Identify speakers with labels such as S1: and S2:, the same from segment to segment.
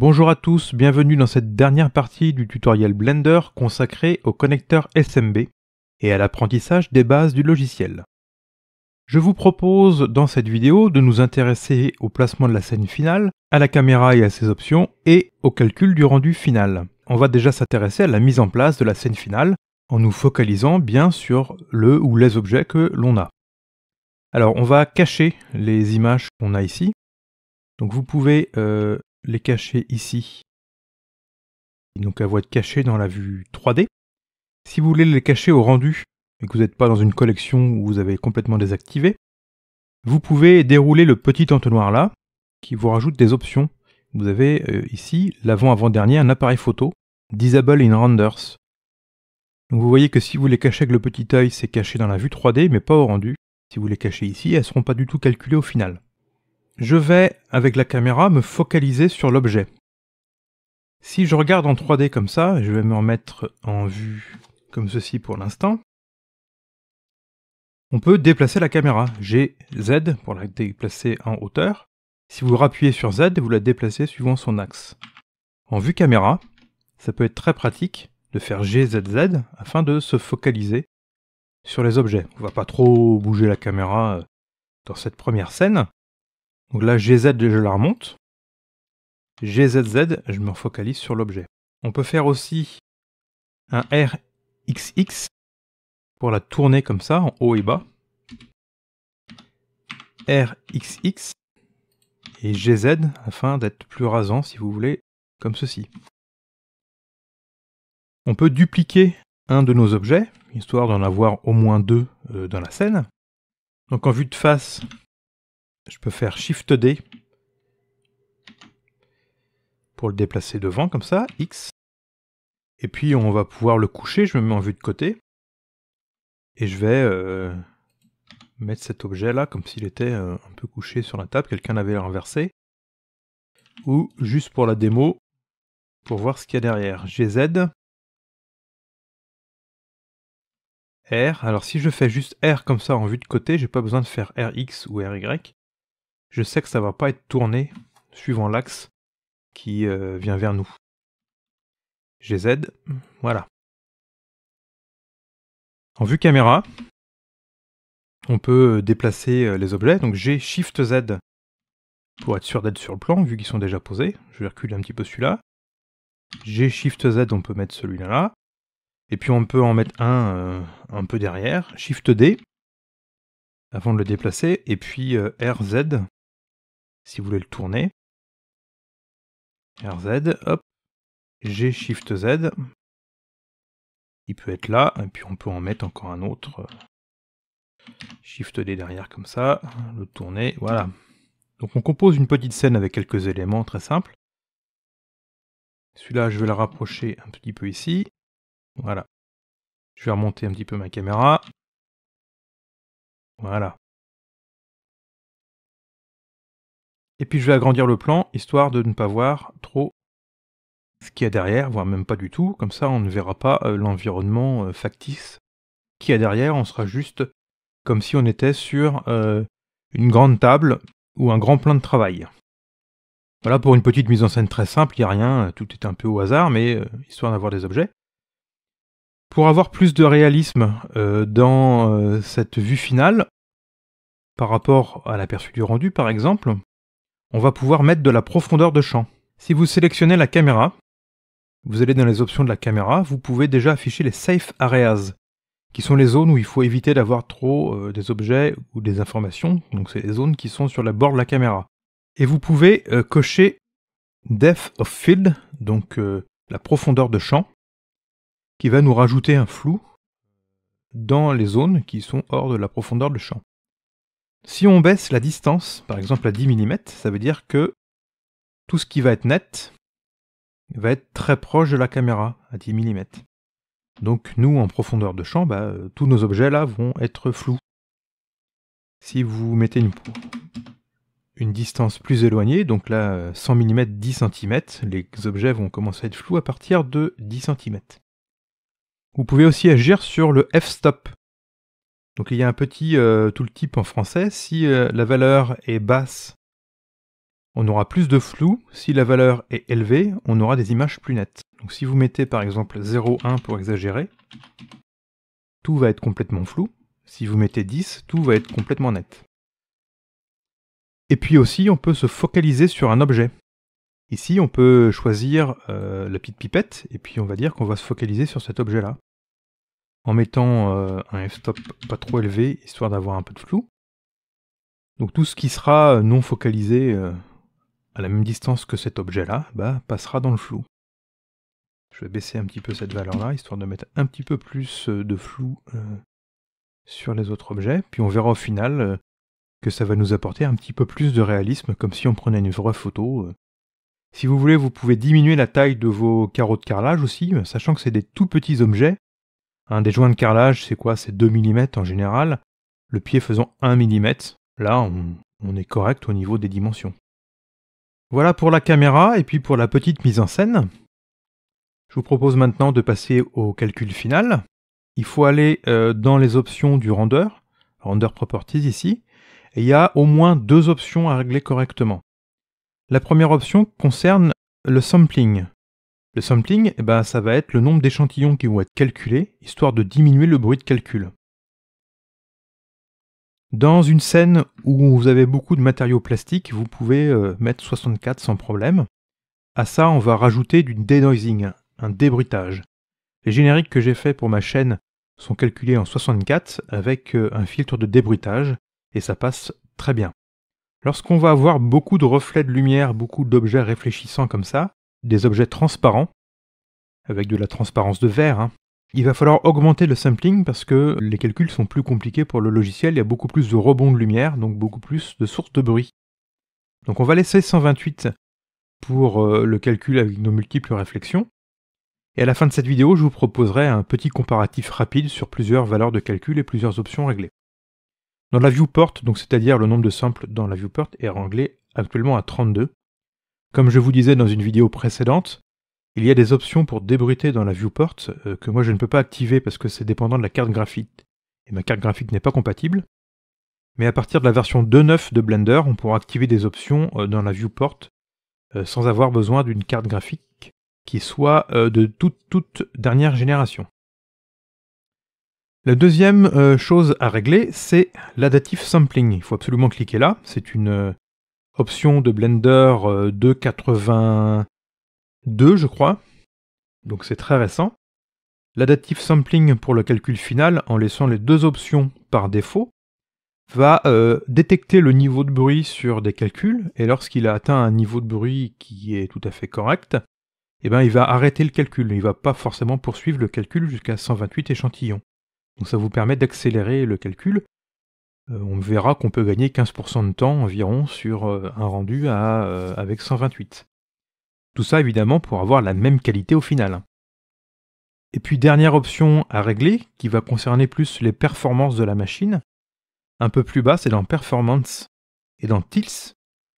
S1: Bonjour à tous, bienvenue dans cette dernière partie du tutoriel Blender consacré au connecteur SMB et à l'apprentissage des bases du logiciel. Je vous propose dans cette vidéo de nous intéresser au placement de la scène finale, à la caméra et à ses options, et au calcul du rendu final. On va déjà s'intéresser à la mise en place de la scène finale en nous focalisant bien sur le ou les objets que l'on a. Alors on va cacher les images qu'on a ici. Donc vous pouvez les cacher ici. Donc elles vont être cachées dans la vue 3D. Si vous voulez les cacher au rendu et que vous n'êtes pas dans une collection où vous avez complètement désactivé, vous pouvez dérouler le petit entonnoir là qui vous rajoute des options. Vous avez ici l'avant-avant-dernier, un appareil photo, Disable in Renders. Donc vous voyez que si vous les cachez avec le petit œil, c'est caché dans la vue 3D mais pas au rendu. Si vous les cachez ici, elles ne seront pas du tout calculées au final. Je vais, avec la caméra, me focaliser sur l'objet. Si je regarde en 3D comme ça, je vais me remettre en vue comme ceci pour l'instant. On peut déplacer la caméra. J'ai Z pour la déplacer en hauteur. Si vous rappuyez sur Z, vous la déplacez suivant son axe. En vue caméra, ça peut être très pratique de faire GZZ afin de se focaliser sur les objets. On ne va pas trop bouger la caméra dans cette première scène. Donc là, GZ, je la remonte. GZZ, je me focalise sur l'objet. On peut faire aussi un RXX pour la tourner comme ça, en haut et bas. RXX et GZ afin d'être plus rasant, si vous voulez, comme ceci. On peut dupliquer un de nos objets, histoire d'en avoir au moins deux dans la scène. Donc en vue de face, je peux faire Shift D pour le déplacer devant, comme ça, X. Et puis on va pouvoir le coucher, je me mets en vue de côté. Et je vais mettre cet objet là, comme s'il était un peu couché sur la table, quelqu'un l'avait renversé. Ou juste pour la démo, pour voir ce qu'il y a derrière. GZ. R. Alors si je fais juste R comme ça en vue de côté, j'ai pas besoin de faire RX ou RY. Je sais que ça va pas être tourné suivant l'axe qui vient vers nous. GZ, voilà. En vue caméra, on peut déplacer les objets. Donc j'ai Shift Z pour être sûr d'être sur le plan, vu qu'ils sont déjà posés. Je vais reculer un petit peu celui-là. J'ai Shift Z, on peut mettre celui-là là. Et puis on peut en mettre un peu derrière. Shift D, avant de le déplacer. Et puis RZ, si vous voulez le tourner. RZ, hop. J'ai Shift Z. Il peut être là. Et puis on peut en mettre encore un autre. Shift D derrière comme ça. Le tourner, voilà. Donc on compose une petite scène avec quelques éléments très simples. Celui-là, je vais le rapprocher un petit peu ici. Voilà. Je vais remonter un petit peu ma caméra. Voilà. Et puis je vais agrandir le plan, histoire de ne pas voir trop ce qu'il y a derrière, voire même pas du tout. Comme ça, on ne verra pas l'environnement factice qu'il y a derrière. On sera juste comme si on était sur une grande table ou un grand plan de travail. Voilà pour une petite mise en scène très simple, il n'y a rien, tout est un peu au hasard, mais histoire d'avoir des objets. Pour avoir plus de réalisme dans cette vue finale, par rapport à l'aperçu du rendu par exemple, on va pouvoir mettre de la profondeur de champ. Si vous sélectionnez la caméra, vous allez dans les options de la caméra, vous pouvez déjà afficher les Safe Areas, qui sont les zones où il faut éviter d'avoir trop des objets ou des informations, donc c'est les zones qui sont sur le bord de la caméra. Et vous pouvez cocher Depth of Field, donc la profondeur de champ, qui va nous rajouter un flou dans les zones qui sont hors de la profondeur de champ. Si on baisse la distance, par exemple à 10 mm, ça veut dire que tout ce qui va être net va être très proche de la caméra, à 10 mm. Donc nous, en profondeur de champ, tous nos objets là vont être flous. Si vous mettez une distance plus éloignée, donc là 100 mm, 10 cm, les objets vont commencer à être flous à partir de 10 cm. Vous pouvez aussi agir sur le f-stop. Donc il y a un petit tooltip en français, si la valeur est basse On aura plus de flou. Si la valeur est élevée, on aura des images plus nettes. Donc si vous mettez par exemple 0,1 pour exagérer, tout va être complètement flou. Si vous mettez 10, tout va être complètement net. Et puis aussi, on peut se focaliser sur un objet. Ici, on peut choisir la petite pipette, et puis on va dire qu'on va se focaliser sur cet objet-là. En mettant un f-stop pas trop élevé, histoire d'avoir un peu de flou. Donc tout ce qui sera non focalisé à la même distance que cet objet-là, passera dans le flou. Je vais baisser un petit peu cette valeur-là, histoire de mettre un petit peu plus de flou sur les autres objets. Puis on verra au final que ça va nous apporter un petit peu plus de réalisme, comme si on prenait une vraie photo. Si vous voulez, vous pouvez diminuer la taille de vos carreaux de carrelage aussi, sachant que c'est des tout petits objets. Des joints de carrelage, c'est quoi? C'est 2 mm en général, le pied faisant 1 mm. Là, on est correct au niveau des dimensions. Voilà pour la caméra, et puis pour la petite mise en scène. Je vous propose maintenant de passer au calcul final. Il faut aller dans les options du render properties ici, et il y a au moins 2 options à régler correctement. La première option concerne le sampling. Le sampling, ça va être le nombre d'échantillons qui vont être calculés, histoire de diminuer le bruit de calcul. Dans une scène où vous avez beaucoup de matériaux plastiques, vous pouvez mettre 64 sans problème. À ça, on va rajouter du denoising, un débruitage. Les génériques que j'ai fait pour ma chaîne sont calculés en 64 avec un filtre de débruitage, et ça passe très bien. Lorsqu'on va avoir beaucoup de reflets de lumière, beaucoup d'objets réfléchissants comme ça, des objets transparents, avec de la transparence de verre, il va falloir augmenter le sampling parce que les calculs sont plus compliqués pour le logiciel, il y a beaucoup plus de rebonds de lumière, donc beaucoup plus de sources de bruit. Donc on va laisser 128 pour le calcul avec nos multiples réflexions. Et à la fin de cette vidéo, je vous proposerai un petit comparatif rapide sur plusieurs valeurs de calcul et plusieurs options réglées. Dans la viewport, donc c'est-à-dire le nombre de samples dans la viewport, est réglé actuellement à 32. Comme je vous disais dans une vidéo précédente, il y a des options pour débruiter dans la viewport que moi je ne peux pas activer parce que c'est dépendant de la carte graphique. Et ma carte graphique n'est pas compatible. Mais à partir de la version 2.9 de Blender, on pourra activer des options dans la viewport sans avoir besoin d'une carte graphique qui soit de toute dernière génération. La deuxième chose à régler, c'est l'adaptive sampling. Il faut absolument cliquer là. C'est une option de Blender 2.82, je crois. Donc c'est très récent. L'adaptive sampling pour le calcul final, en laissant les 2 options par défaut, va détecter le niveau de bruit sur des calculs, et lorsqu'il a atteint un niveau de bruit qui est tout à fait correct, il va arrêter le calcul. Il ne va pas forcément poursuivre le calcul jusqu'à 128 échantillons. Donc ça vous permet d'accélérer le calcul. On verra qu'on peut gagner 15% de temps environ sur un rendu avec 128. Tout ça évidemment pour avoir la même qualité au final. Et puis dernière option à régler, qui va concerner plus les performances de la machine. Un peu plus bas, c'est dans Performance et dans Tilts.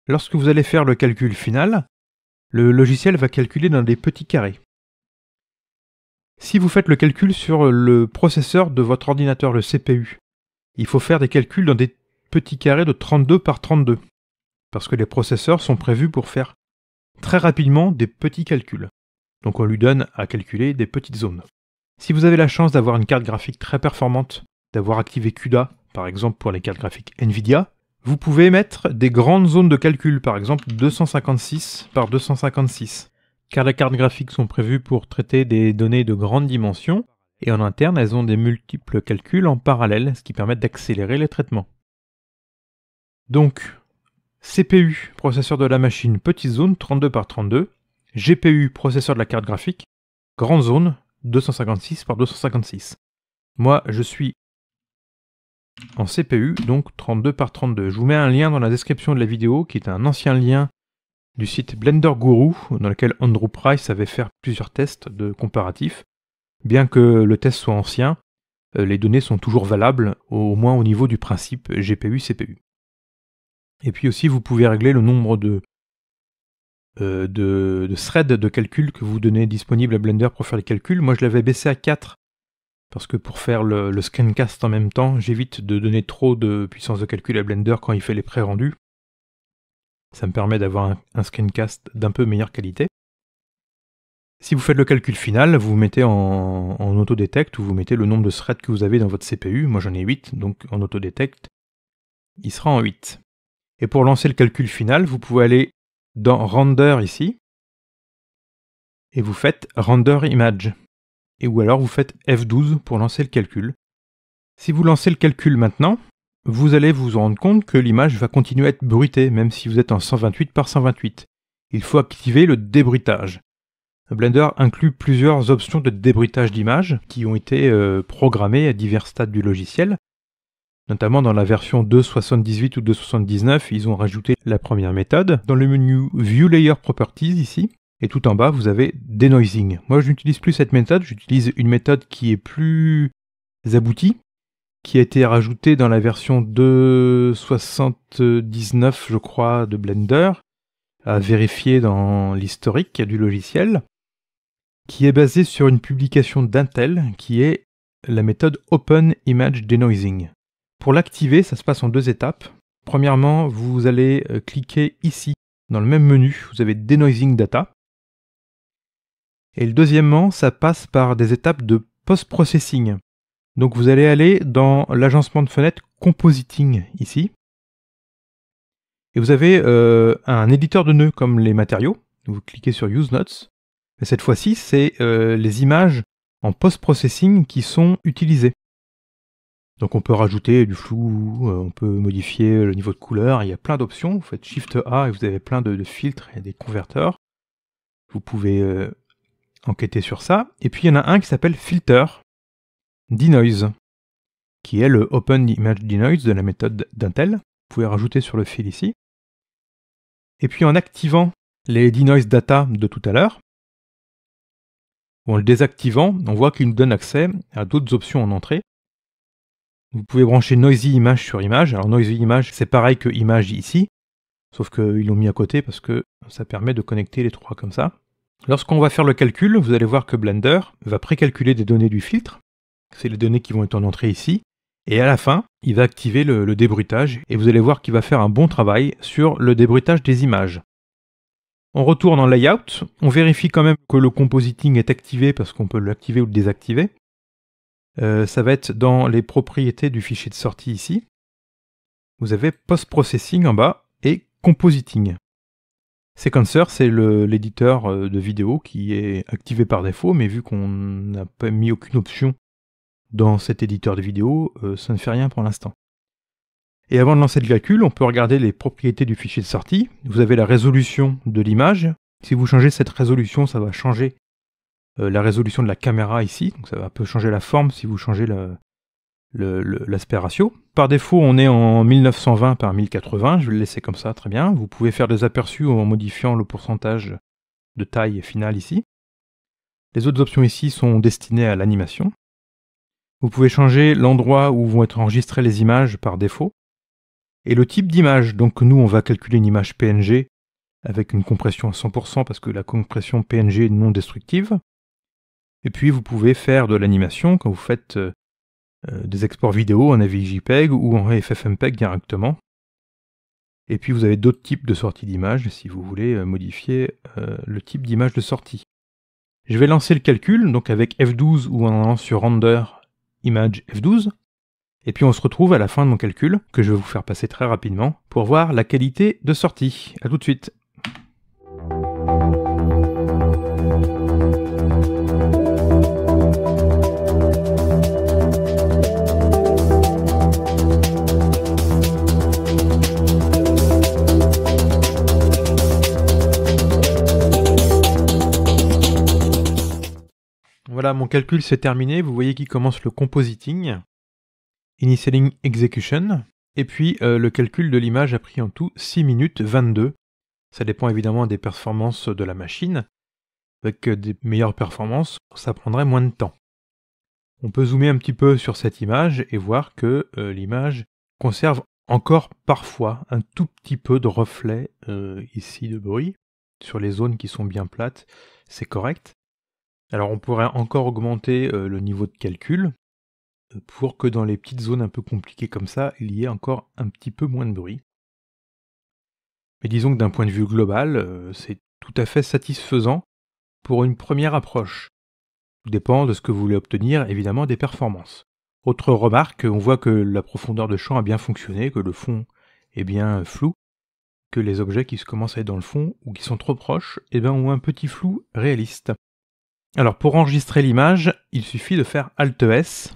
S1: Lorsque vous allez faire le calcul final, le logiciel va calculer dans des petits carrés. Si vous faites le calcul sur le processeur de votre ordinateur, le CPU, il faut faire des calculs dans des petits carrés de 32 par 32, parce que les processeurs sont prévus pour faire très rapidement des petits calculs. Donc on lui donne à calculer des petites zones. Si vous avez la chance d'avoir une carte graphique très performante, d'avoir activé CUDA, par exemple pour les cartes graphiques NVIDIA, vous pouvez mettre des grandes zones de calcul, par exemple 256 par 256. Car les cartes graphiques sont prévues pour traiter des données de grande dimension, et en interne, elles ont des multiples calculs en parallèle, ce qui permet d'accélérer les traitements. Donc, CPU, processeur de la machine, petite zone, 32 par 32. GPU, processeur de la carte graphique, grande zone, 256 par 256. Moi, je suis en CPU, donc 32 par 32. Je vous mets un lien dans la description de la vidéo, qui est un ancien lien du site Blender Guru, dans lequel Andrew Price avait fait plusieurs tests de comparatifs. Bien que le test soit ancien, les données sont toujours valables, au moins au niveau du principe GPU-CPU. Et puis aussi, vous pouvez régler le nombre de threads de calcul que vous donnez disponible à Blender pour faire les calculs. Moi, je l'avais baissé à 4, parce que pour faire le screencast en même temps, j'évite de donner trop de puissance de calcul à Blender quand il fait les pré-rendus. Ça me permet d'avoir un screencast d'un peu meilleure qualité. Si vous faites le calcul final, vous mettez en autodetect, ou vous mettez le nombre de threads que vous avez dans votre CPU. Moi j'en ai 8, donc en autodetect, il sera en 8. Et pour lancer le calcul final, vous pouvez aller dans Render ici, et vous faites Render Image. Ou alors vous faites F12 pour lancer le calcul. Si vous lancez le calcul maintenant, vous allez vous rendre compte que l'image va continuer à être bruitée, même si vous êtes en 128 par 128. Il faut activer le débruitage. Blender inclut plusieurs options de débruitage d'image qui ont été programmées à divers stades du logiciel. Notamment dans la version 2.78 ou 2.79, ils ont rajouté la première méthode. Dans le menu View Layer Properties ici, et tout en bas, vous avez Denoising. Moi, je n'utilise plus cette méthode, j'utilise une méthode qui est plus aboutie, qui a été rajoutée dans la version 2.79, je crois, de Blender, à vérifier dans l'historique du logiciel, qui est basée sur une publication d'Intel, qui est la méthode Open Image Denoising. Pour l'activer, ça se passe en 2 étapes. Premièrement, vous allez cliquer ici, dans le même menu, vous avez Denoising Data. Et le deuxièmement, ça passe par des étapes de post-processing. Donc vous allez aller dans l'agencement de fenêtre Compositing ici. Et vous avez un éditeur de nœuds comme les matériaux. Vous cliquez sur Use Nodes. Mais cette fois-ci, c'est les images en post-processing qui sont utilisées. Donc on peut rajouter du flou, on peut modifier le niveau de couleur, il y a plein d'options. Vous faites Shift A et vous avez plein de filtres et des converteurs. Vous pouvez enquêter sur ça. Et puis il y en a un qui s'appelle Filter Denoise, qui est le Open Image Denoise de la méthode d'Intel. Vous pouvez rajouter sur le fil ici. Et puis en activant les Denoise Data de tout à l'heure, ou en le désactivant, on voit qu'il nous donne accès à d'autres options en entrée. Vous pouvez brancher Noisy Image sur Image. Alors Noisy Image, c'est pareil que Image ici, sauf qu'ils l'ont mis à côté parce que ça permet de connecter les trois comme ça. Lorsqu'on va faire le calcul, vous allez voir que Blender va précalculer des données du filtre. C'est les données qui vont être en entrée ici. Et à la fin, il va activer le débruitage. Et vous allez voir qu'il va faire un bon travail sur le débruitage des images. On retourne en Layout. On vérifie quand même que le Compositing est activé parce qu'on peut l'activer ou le désactiver. Ça va être dans les propriétés du fichier de sortie ici. Vous avez Post-Processing en bas et Compositing. Sequencer, c'est l'éditeur de vidéo qui est activé par défaut, mais vu qu'on n'a pas mis aucune option dans cet éditeur de vidéo, ça ne fait rien pour l'instant. Et avant de lancer le calcul, on peut regarder les propriétés du fichier de sortie. Vous avez la résolution de l'image. Si vous changez cette résolution, ça va changer la résolution de la caméra ici. Donc ça va un peu changer la forme si vous changez l'aspect ratio. Par défaut, on est en 1920 par 1080, je vais le laisser comme ça, très bien. Vous pouvez faire des aperçus en modifiant le pourcentage de taille finale ici. Les autres options ici sont destinées à l'animation. Vous pouvez changer l'endroit où vont être enregistrées les images par défaut. Et le type d'image, donc nous on va calculer une image PNG avec une compression à 100% parce que la compression PNG est non destructive. Et puis vous pouvez faire de l'animation quand vous faites des exports vidéo en AVI JPEG ou en FFmpeg directement. Et puis vous avez d'autres types de sortie d'image si vous voulez modifier le type d'image de sortie. Je vais lancer le calcul donc avec F12 ou en allant sur Render Image F12. Et puis on se retrouve à la fin de mon calcul, que je vais vous faire passer très rapidement, pour voir la qualité de sortie. A tout de suite. Voilà, mon calcul s'est terminé. Vous voyez qu'il commence le compositing. Initialing Execution, et puis le calcul de l'image a pris en tout 6 minutes 22. Ça dépend évidemment des performances de la machine. Avec des meilleures performances, ça prendrait moins de temps. On peut zoomer un petit peu sur cette image et voir que l'image conserve encore parfois un tout petit peu de reflet ici de bruit. Sur les zones qui sont bien plates, c'est correct. Alors on pourrait encore augmenter le niveau de calcul, pour que dans les petites zones un peu compliquées comme ça, il y ait encore un petit peu moins de bruit. Mais disons que d'un point de vue global, c'est tout à fait satisfaisant pour une première approche. Tout dépend de ce que vous voulez obtenir, évidemment, des performances. Autre remarque, on voit que la profondeur de champ a bien fonctionné, que le fond est bien flou, que les objets qui commencent à être dans le fond ou qui sont trop proches ont un petit flou réaliste. Alors pour enregistrer l'image, il suffit de faire Alt-S.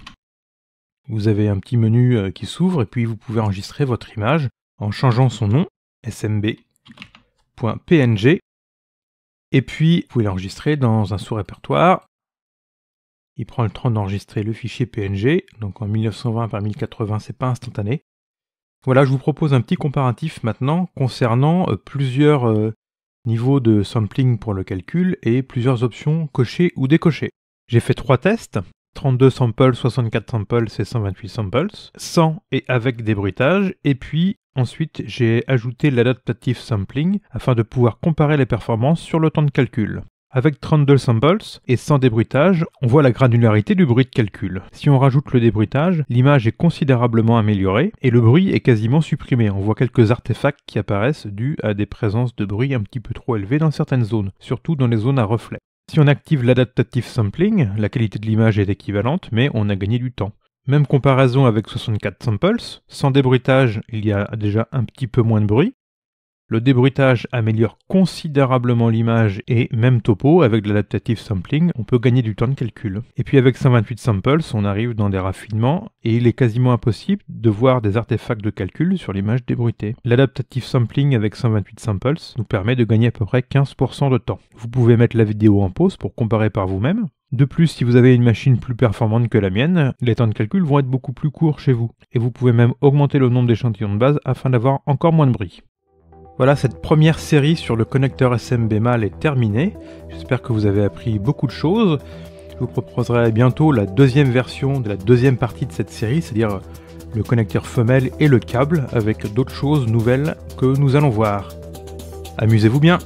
S1: Vous avez un petit menu qui s'ouvre et puis vous pouvez enregistrer votre image en changeant son nom, smb.png, et puis vous pouvez l'enregistrer dans un sous-répertoire. Il prend le temps d'enregistrer le fichier PNG, donc en 1920 par 1080, c'est pas instantané. Voilà, je vous propose un petit comparatif maintenant concernant plusieurs niveaux de sampling pour le calcul et plusieurs options cochées ou décochées. J'ai fait 3 tests, 32 samples, 64 samples et 128 samples, sans et avec débruitage, et puis ensuite j'ai ajouté l'adaptative sampling afin de pouvoir comparer les performances sur le temps de calcul. Avec 32 samples et sans débruitage, on voit la granularité du bruit de calcul. Si on rajoute le débruitage, l'image est considérablement améliorée et le bruit est quasiment supprimé. On voit quelques artefacts qui apparaissent dus à des présences de bruit un petit peu trop élevées dans certaines zones, surtout dans les zones à reflets. Si on active l'adaptative sampling, la qualité de l'image est équivalente, mais on a gagné du temps. Même comparaison avec 64 samples, sans débruitage, il y a déjà un petit peu moins de bruit. Le débruitage améliore considérablement l'image et même topo, avec de l'adaptative sampling, on peut gagner du temps de calcul. Et puis avec 128 samples, on arrive dans des raffinements et il est quasiment impossible de voir des artefacts de calcul sur l'image débruitée. L'adaptative sampling avec 128 samples nous permet de gagner à peu près 15% de temps. Vous pouvez mettre la vidéo en pause pour comparer par vous-même. De plus, si vous avez une machine plus performante que la mienne, les temps de calcul vont être beaucoup plus courts chez vous. Et vous pouvez même augmenter le nombre d'échantillons de base afin d'avoir encore moins de bruit. Voilà, cette première série sur le connecteur SMB mâle est terminée. J'espère que vous avez appris beaucoup de choses. Je vous proposerai bientôt la deuxième version de la deuxième partie de cette série, c'est-à-dire le connecteur femelle et le câble, avec d'autres choses nouvelles que nous allons voir. Amusez-vous bien!